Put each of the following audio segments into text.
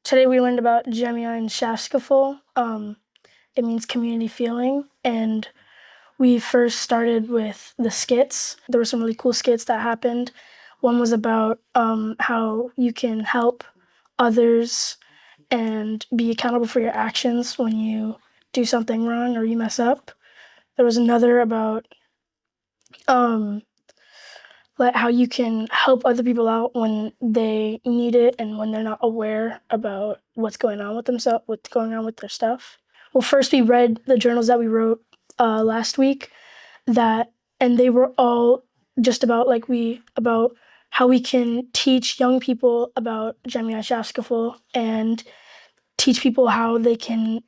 Today we learned about Jemian Shaskaful. It means community feeling, and we first started with the skits. There were some really cool skits that happened. One was about how you can help others and be accountable for your actions when you do something wrong or you mess up. There was another about um, how you can help other people out when they need it and when they're not aware about what's going on with themselves, what's going on with their stuff. Well, first we read the journals that we wrote last week, and they were all just about about how we can teach young people about Jamiya Shaskaful and teach people how they can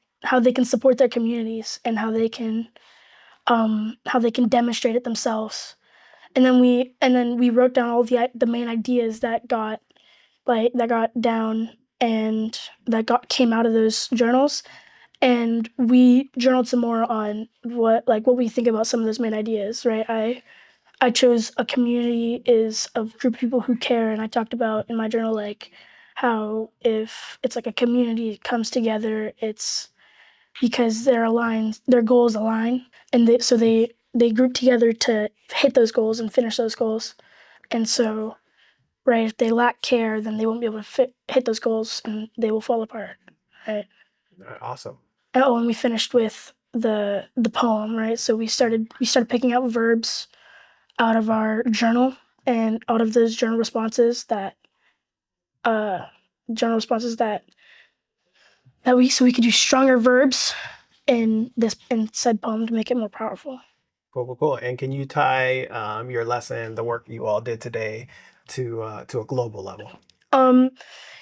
support their communities and how they can demonstrate it themselves. And then we wrote down all the main ideas that got down and came out of those journals, and we journaled some more on what we think about some of those main ideas. Right, I chose a community is a group of people who care, and I talked about in my journal how if it's like a community comes together, it's because their goals align, and they group together to hit those goals and finish those goals. And so, right, if they lack care, then they won't be able to hit those goals, and they will fall apart. Right. Awesome. And we finished with the poem. Right. So we started picking out verbs out of our journal and out of those uh journal responses that we could use stronger verbs in said poem to make it more powerful. Cool. And can you tie your lesson, the work you all did today, to a global level? Um,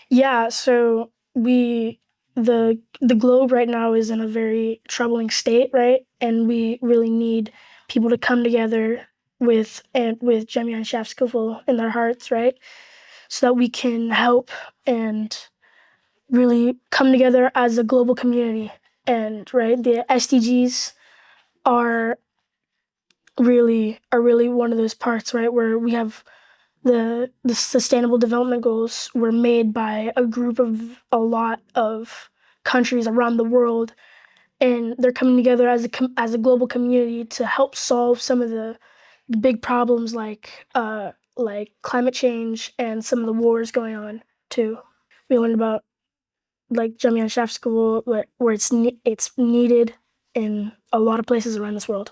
yeah, so the globe right now is in a very troubling state, right? And we really need people to come together with Jemian Shaftskuffel in their hearts, right? So that we can help and really come together as a global community. And right, the SDGs are really one of those parts, right, where we have the sustainable development goals were made by a lot of countries around the world, and they're coming together as a global community to help solve some of the big problems like climate change and some of the wars going on too. We learned about like Jamian Shaft School where it's needed in a lot of places around this world.